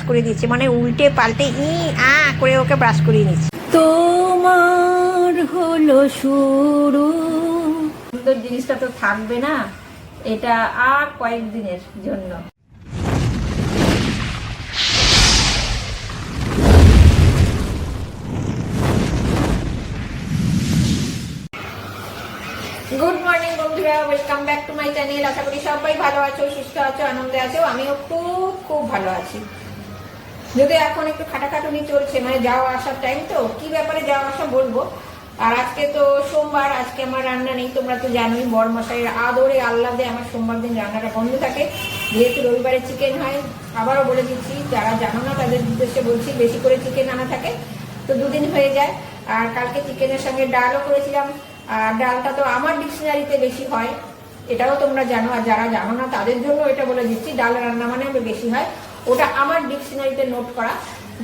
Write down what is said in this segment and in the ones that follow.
করে দিয়েছে, মানে উল্টে পাল্টে করে ওকে ব্রাশ করিয়ে নিচ্ছে। তোমার হলো শুরু, সুন্দর জিনিসটা তো থাকবে না, এটা আর কয়েকদিনের জন্য। গুড মর্নিং বন্ধুরা, welcome back to my channel. আশা করি সবাই ভালো আছো, সুস্থ আছো, আনন্দে আছো। আমিও খুব খুব ভালো আছি। যদি এখন একটু খাটাখাটুনি চলছে, মানে যাওয়া আসার টাইম, তো কি ব্যাপারে যাওয়া আসা বলবো। আর আজকে তো সোমবার, আজকে আমার রান্না নেই। তোমরা তো জানোই বড় মশাইয়ের আদরে আহ্লাদে আমার সোমবার দিন রান্নাটা বন্ধ থাকে, যেহেতু রবিবারে চিকেন হয়। আবারও বলে দিচ্ছি, যারা জানো না তাদের উদ্দেশ্যে বলছি, বেশি করে চিকেন আনা থাকে তো দুদিন হয়ে যায়। আর কালকে চিকেনের সঙ্গে ডালও করেছিলাম। আর ডালটা তো আমার ডিকশনারিতে বেশি হয়, এটাও তোমরা জানো। আর যারা জানো না তাদের জন্য এটা বলে দিচ্ছি, ডাল রান্না মানে বেশি হয়, ওটা আমার ডিকশনারিতে নোট করা।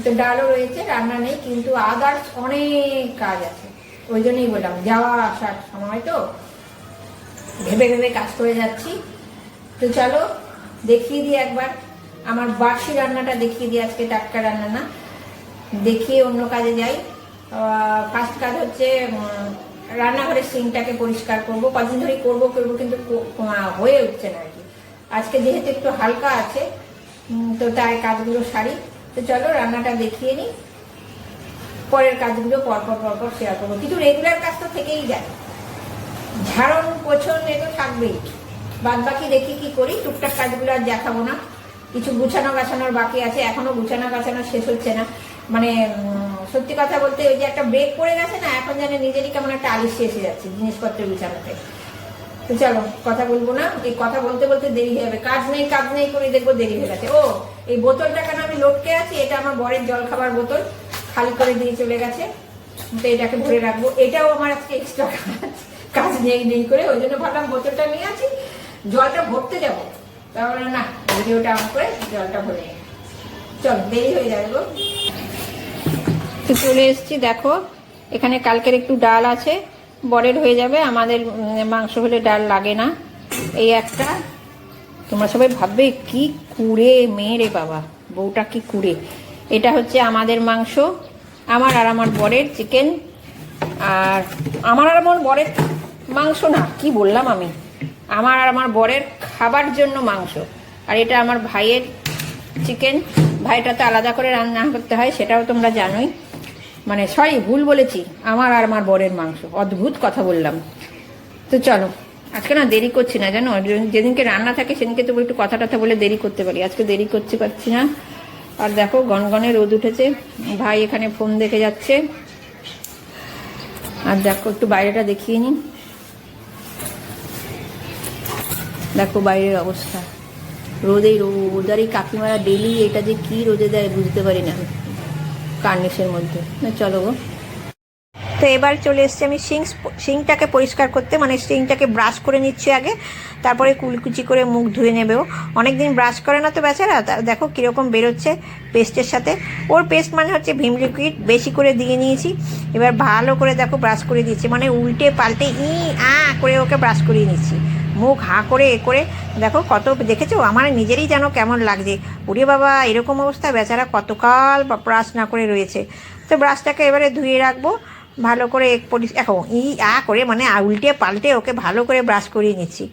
তো ডালও রয়েছে, রান্না নেই, কিন্তু আদার্স অনেক কাজ আছে। ওই জন্যই বললাম, যাওয়া আসার সময় তো ভেবে ভেবে কাজ করে যাচ্ছি। তো চলো দেখিয়ে দিই একবার আমার বাসি রান্নাটা, দেখিয়ে দিই। আজকে টাটকা রান্না না, দেখিয়ে অন্য কাজে যাই। ফার্স্ট কাজ হচ্ছে রান্নাঘরের সিঙ্কটাকে পরিষ্কার করবো। কদিন ধরেই করবো কিন্তু হয়ে উঠছে না আর কি। আজকে যেহেতু একটু হালকা আছে, তো তাই কাজগুলো সারি। তো চলো রান্নাটা দেখিয়ে নিই, পরের কাজগুলো পরপর শেয়ার করবো। কিছু রেগুলার কাজ তো থেকেই যায়, ঝাড়ন পোছন এ তো থাকবেই। বাদ বাকি দেখি কি করি, টুকটাক কাজগুলো আর দেখাবো না। কিছু গুছানো গাছানোর বাকি আছে, এখনো গুছানো গাছানো শেষ হচ্ছে না। মানে সত্যি কথা বলতে, ওই যে একটা ব্রেক পড়ে গেছে না, এখন যেন নিজেরই কেমন একটা আলিস্যে এসে যাচ্ছে জিনিসপত্রের গুছানোতে। তো চলো কথা বলবো না, এই কথা বলতে বলতে দেরি হয়ে যাবে। কাজ নেই করে দেখবো দেরি হয়ে গেছে। ও, এই বোতলটা কেন আমি লটকে আছি, এটা আমার বরের জল খাবার বোতল, খালি করে দিয়ে চলে গেছে। তো এটাকে ভরে রাখবো, এটাও আমার আজকে এক্সট্রা কাজ নেই করে, ওই জন্য ভাবলাম বোতলটা নিয়ে আছি, জলটা ভরতে যাবো। তাহলে না, ভিডিওটা অন করে জলটা ভরে নিই। চলো, দেরি হয়ে যাবে গো। তো চলে এসছি, দেখো এখানে কালকের একটু ডাল আছে, বরের হয়ে যাবে। আমাদের মাংস হলে ডাল লাগে না। এই একটা, তোমরা সবাই ভাববে কি কুড়ে মেয়ে রে বাবা, বউটা কি কুড়ে। এটা হচ্ছে আমাদের মাংস, আমার আর আমার বরের চিকেন। আর আমার আর আমার বরের মাংস না, কি বললাম আমি, আমার আর আমার বরের খাবার জন্য মাংস। আর এটা আমার ভাইয়ের চিকেন। ভাইটা তো আলাদা করে রান্না করতে হয়, সেটাও তোমরা জানোই। মানে সরি, ভুল বলেছি, আমার আর আমার বরের মাংস। অদ্ভুত কথা বললাম। তো চলো, আজকে না দেরি করছি না, জানো, যেদিনকে রান্না থাকে সেদিনকে তো একটু কথা টথা বলে দেরি করতে পারি, আজকে দেরি করতে পারছি না। আর দেখো গনগনে রোদ উঠেছে, ভাই এখানে ফোন দেখে যাচ্ছে। আর দেখো একটু বাইরেটা দেখিয়ে নি, দেখো বাইরের অবস্থা, রোদেই রোদ। আর এই কাকিমারা ডেলি এটা যে কি রোদে দেয় বুঝতে পারি না, কার্নিশের মধ্যে। না চলো গো। তো এবার চলে এসছি আমি সিঙ্কটাকে পরিষ্কার করতে, মানে সিঙ্কটাকে ব্রাশ করে নিচ্ছি আগে, তারপরে কুলকুচি করে মুখ ধুয়ে নেবেও। অনেকদিন ব্রাশ করে না তো বেচারা, দেখো কীরকম বেরোচ্ছে পেস্টের সাথে। ওর পেস্ট মানে হচ্ছে ভিম লিকুইড, বেশি করে দিয়ে নিয়েছি। এবার ভালো করে দেখো ব্রাশ করে দিচ্ছি, মানে উল্টে পাল্টে করে ওকে ব্রাশ করিয়ে নিচ্ছি। মুখ হাঁ করে করে দেখো কত, দেখেছো আমার নিজেরই যেন কেমন লাগছে। ওরে বাবা, এরকম অবস্থা, বেচারা কতকাল ব্রাশ না করে রয়েছে। তো ব্রাশটাকে এবারে ধুয়ে রাখবো ভালো করে, এখন করে মানে উল্টে পাল্টে ওকে ভালো করে ব্রাশ করিয়ে নিচ্ছি।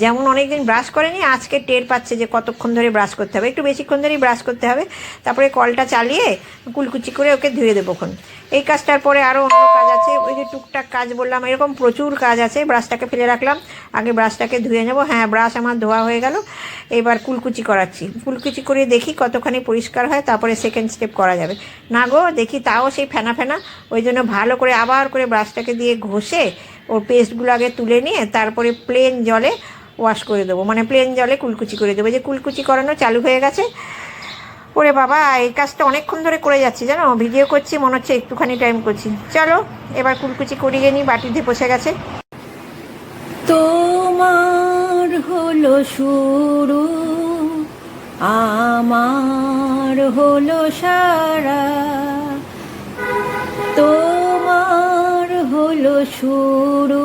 যেমন অনেকদিন ব্রাশ করেনি, আজকে টের পাচ্ছে যে কতক্ষণ ধরে ব্রাশ করতে হবে, একটু বেশিক্ষণ ধরেই ব্রাশ করতে হবে। তারপরে কলটা চালিয়ে কুলকুচি করে ওকে ধুয়ে দেবোক্ষণ। এই কাজটার পরে আরও অন্য কাজ আছে, ওই যে টুকটাক কাজ বললাম, এরকম প্রচুর কাজ আছে। ব্রাশটাকে ফেলে রাখলাম, আগে ব্রাশটাকে ধুয়ে নেবো। হ্যাঁ, ব্রাশ আমার ধোয়া হয়ে গেল। এবার কুলকুচি করাচ্ছি, কুলকুচি করে দেখি কতখানি পরিষ্কার হয়, তারপরে সেকেন্ড স্টেপ করা যাবে। না গো, দেখি তাও সেই ফেনা ফেনা। ওই জন্য ভালো করে আবার করে ব্রাশটাকে দিয়ে ঘষে ওর পেস্টগুলো আগে তুলে নিয়ে তারপরে প্লেন জলে ওয়াশ করে দেবো, মানে প্লেন জলে কুলকুচি করে দেবো। যে কুলকুচি করানো চালু হয়ে গেছে। ওরে বাবা, এই কাজটা অনেকক্ষণ ধরে করে যাচ্ছি, জানো, ভিডিও করছি মনে হচ্ছে একটুখানি টাইম করছি। চলো এবার কুলকুচি করিয়ে নিই, বাটিতে বসে গেছে। তোমার হলো শুরু, আমার হলো সারা, তোমার হলো শুরু,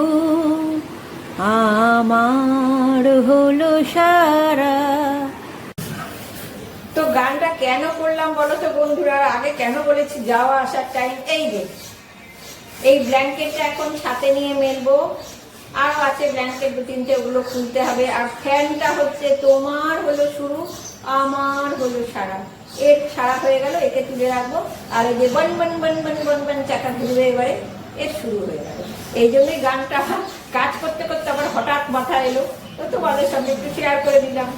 আমার হলো সারা। তো গানটা কেন করলাম বলো তো বন্ধুরা, আগে কেন বলেছি যাওয়া আসার টাইম। এই যে এই ব্ল্যাঙ্কেটটা এখন সাথে নিয়ে মেলবো, আরও আছে ব্ল্যাঙ্কেট 2-3টে, ওগুলো খুলতে হবে। আর ফ্যানটা হচ্ছে তোমার হলো শুরু, আমার হলো সারা, এর সারা হয়ে গেল, একে তুলে রাখবো। আর এই যে বন বন বন বন বন বন চাকা ঘুরবে, এবারে এর শুরু হয়ে গেল। এই জন্যই গানটা কাজ করতে করতে আবার হঠাৎ মাথা এলো, তো তোমাদের সঙ্গে একটু শেয়ার করে দিলাম।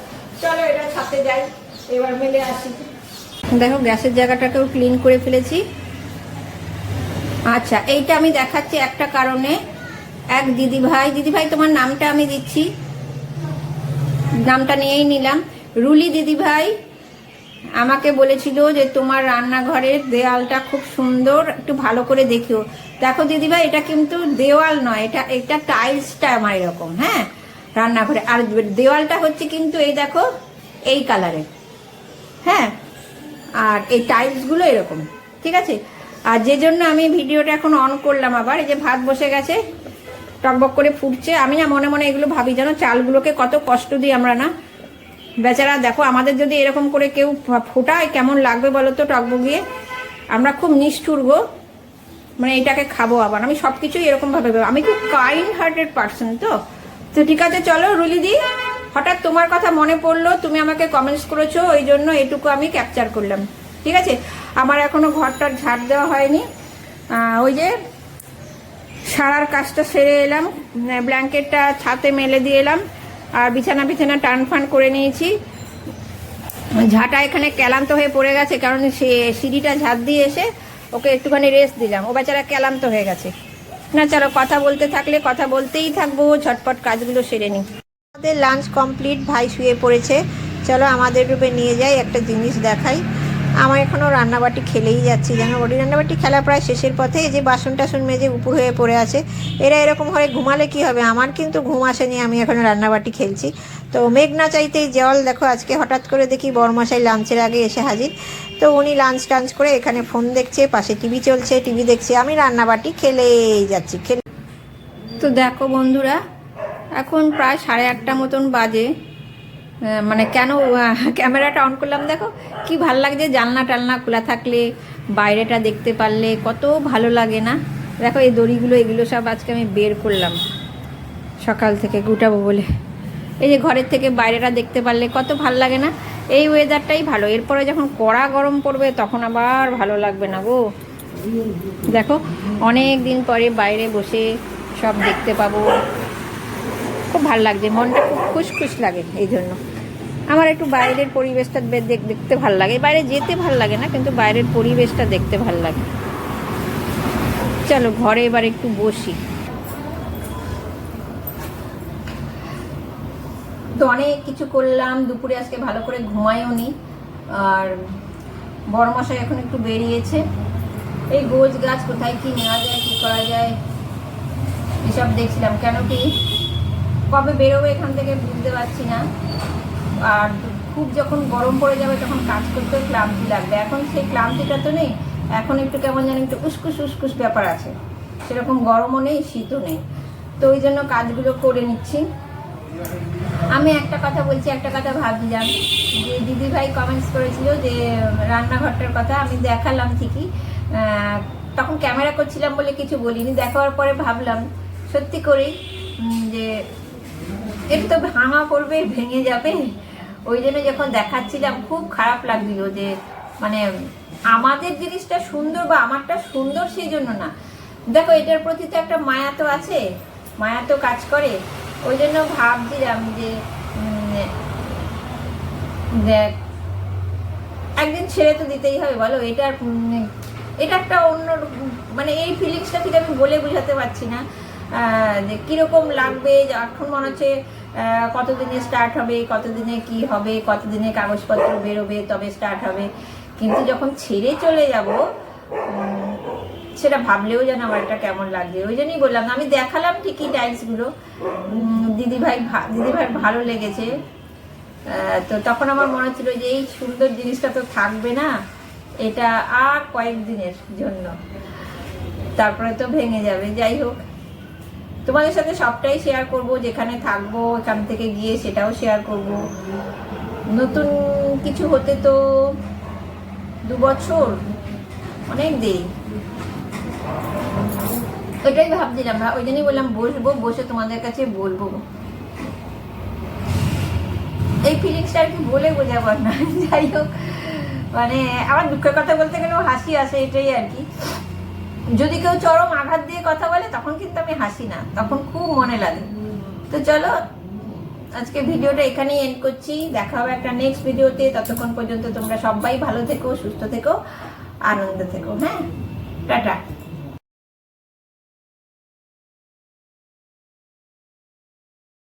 চলো এটা সাথে যাই, এবার মেলে আসি। দেখো গ্যাসের জায়গাটাকেও ক্লিন করে ফেলেছি। আচ্ছা, এইটা আমি দেখাচ্ছি একটা কারণে। এক দিদিভাই তোমার নামটা আমি দিচ্ছি, নামটা নিয়েই নিলাম। রুলি দিদিভাই আমাকে বলেছিল যে তোমার রান্নাঘরের দেওয়ালটা খুব সুন্দর, একটু ভালো করে দেখিও। দেখো দিদিভাই, এটা কিন্তু দেওয়াল নয়, এটা টাইলসটা আমার এরকম, হ্যাঁ, রান্নাঘরে। আর দেওয়ালটা হচ্ছে কিন্তু এই দেখো এই কালারের, হ্যাঁ, আর এই টাইলসগুলো এরকম, ঠিক আছে। আর যে জন্য আমি ভিডিওটা এখন অন করলাম, আবার এই যে ভাত বসে গেছে, টকবক করে ফুটছে। আমি না মনে মনে এগুলো ভাবি, জানো চালগুলোকে কত কষ্ট দিই আমরা না, বেচারা। দেখো আমাদের যদি এরকম করে কেউ ফোটায় কেমন লাগবে বলো তো, টকবগিয়ে। আমরা খুব নিষ্ঠুর গো, মানে এটাকে খাবো আবার। আমি সব কিছুই এরকমভাবে, আমি খুব কাইন্ড হার্টেড পার্সন। তো ঠিক আছে, চলো রুলিদি, হঠাৎ তোমার কথা মনে পড়লো, তুমি আমাকে কমেন্টস করেছো, ওই জন্য এটুকু আমি ক্যাপচার করলাম, ঠিক আছে। আমার এখনো ঘরটার ঝাড় দেওয়া হয়নি, ওই যে সারার কাজটা সেরে এলাম, ব্ল্যাঙ্কেটটা ছাতে মেলে দিয়ে এলাম, আর বিছানা টান ফান করে নিয়েছি। ঝাঁটা এখানে ক্লান্ত হয়ে পড়ে গেছে, কারণ সে সিঁড়িটা ঝাঁট দিয়ে এসে ওকে একটুখানি রেস্ট দিলাম, ও বেচারা ক্লান্ত হয়ে গেছে। না চলো, কথা বলতে থাকলে কথা বলতেই থাকবো, ঝটপট কাজগুলো সেরে নিই। আমাদের লাঞ্চ কমপ্লিট, ভাই শুয়ে পড়েছে। চলো আমাদের রূপে নিয়ে যাই, একটা জিনিস দেখাই। আমার এখনও রান্নাবাটি খেলেই যাচ্ছি, যেন ওটি রান্নাবাটি খেলা প্রায় শেষের পথে। এই যে বাসন টাসন মেজে উপর হয়ে পড়ে আছে, এরা এরকম হয়ে ঘুমালে কি হবে, আমার কিন্তু ঘুম আসেনি, আমি এখন রান্নাবাটি খেলছি। তো মেঘ না চাইতেই জল, দেখো আজকে হঠাৎ করে দেখি বড়মশাই লাঞ্চের আগে এসে হাজির। তো উনি লাঞ্চ টাঞ্চ করে এখানে ফোন দেখছে, পাশে টিভি চলছে, টিভি দেখছে, আমি রান্নাবাটি খেলেই যাচ্ছি। তো দেখো বন্ধুরা, এখন প্রায় 8:30 মতন বাজে। মানে কেন ক্যামেরাটা অন করলাম, দেখো কি ভালো লাগছে, জানলা টালনা খোলা থাকলে বাইরেটা দেখতে পারলে কত ভালো লাগে না। দেখো এই দড়িগুলো, এগুলো সব আজকে আমি বের করলাম সকাল থেকে গুটাবো বলে। এই যে ঘরের থেকে বাইরেটা দেখতে পারলে কত ভালো লাগে না। এই ওয়েদারটাই ভালো, এরপরে যখন কড়া গরম পড়বে তখন আবার ভালো লাগবে না গো। দেখো অনেক দিন পরে বাইরে বসে সব দেখতে পাবো, খুব ভালো লাগছে, মনটা খুব খুশ লাগে। এই জন্য আমার একটু বাইরের পরিবেশটা দেখতে ভালো লাগে, বাইরে যেতে ভালো লাগে না, কিন্তু বাইরের পরিবেশটা দেখতে ভালো লাগে। চলো ঘরে এবার একটু বসি। তো অনেক কিছু করলাম, দুপুরে আজকে ভালো করে ঘুমাইও নি। আর বড়মশাই এখন একটু বেরিয়েছে, এই গোছ গাছ কোথায় কি নেওয়া যায়, কি করা যায় এসব দেখছিলাম। কেন কি কবে বেরোবে এখান থেকে বুঝতে পারছি না। আর খুব যখন গরম পড়ে যাবে তখন কাজ করতেও ক্লান্তি লাগবে, এখন সেই ক্লান্তিটা তো নেই, এখন একটু কেমন যেন একটু উস্কুস ব্যাপার আছে, সেরকম গরমও নেই শীতও নেই। তো ওই জন্য কাজগুলো করে নিচ্ছি। আমি একটা কথা বলছি, একটা কথা ভাবছিলাম, যে দিদিভাই কমেন্টস করেছিল যে রান্নাঘরটার কথা, আমি দেখালাম ঠিকই, তখন ক্যামেরা করছিলাম বলে কিছু বলিনি। দেখার পরে ভাবলাম সত্যি করেই যে এটা তো ভাঙা পড়বে, ভেঙে যাবে, ওই জন্য যখন দেখাচ্ছিলাম খুব খারাপ লাগছিল যে মানে আমাদের জিনিসটা সুন্দর বা আমারটা সুন্দর সেই জন্য না, দেখো এটার প্রতি তো একটা মায়া তো আছে, মায়া তো কাজ করে। ওই জন্য ভাবছিলাম যে দেখ একদিন ছেড়ে তো দিতেই হবে বলো, এটা একটা অন্য মানে এই ফিলিংসটা ঠিক আমি বলে বোঝাতে পারছি না যে কীরকম লাগবে। এখন মনে হচ্ছে কতদিনে স্টার্ট হবে, কতদিনে কি হবে, কতদিনে কাগজপত্র বেরোবে তবে স্টার্ট হবে, কিন্তু যখন ছেড়ে চলে যাব সেটা ভাবলেও যেন আমার একটা কেমন লাগছে। ওই জন্যই বললাম, আমি দেখালাম ঠিকই টাইলসগুলো, দিদিভাই ভালো লেগেছে। তো তখন আমার মনে হচ্ছিল যে এই সুন্দর জিনিসটা তো থাকবে না, এটা আর কয়েকদিনের জন্য, তারপরে তো ভেঙে যাবে। যাই হোক, তোমাদের সাথে সবটাই শেয়ার করব, যেখানে থাকবো এখান থেকে গিয়ে সেটাও শেয়ার করব। নতুন কিছু হতে তো 2 বছর অনেক দেরি। ওইটাই ভাবছিলাম, ওই জন্যই বললাম বসবো, বসে তোমাদের কাছে বলবো। এই ফিলিংসটা আর কি বলে বোঝাবার না। যাই হোক, মানে আমার দুঃখের কথা বলতে গেলেও হাসি আসে, এটাই আর কি। যদি কেউ চরম আঘাত দিয়ে কথা বলে তখন কিন্তু আমি হাসি না, তখন খুব মনে লাগে। তো চলো আজকে ভিডিওটা এখানেই এন্ড করছি, দেখা হবে একটা নেক্সট ভিডিওতে। ততক্ষণ পর্যন্ত তোমরা সবাই ভালো থেকো, সুস্থ থেকো, আনন্দ থেকো। হ্যাঁ, টাটা।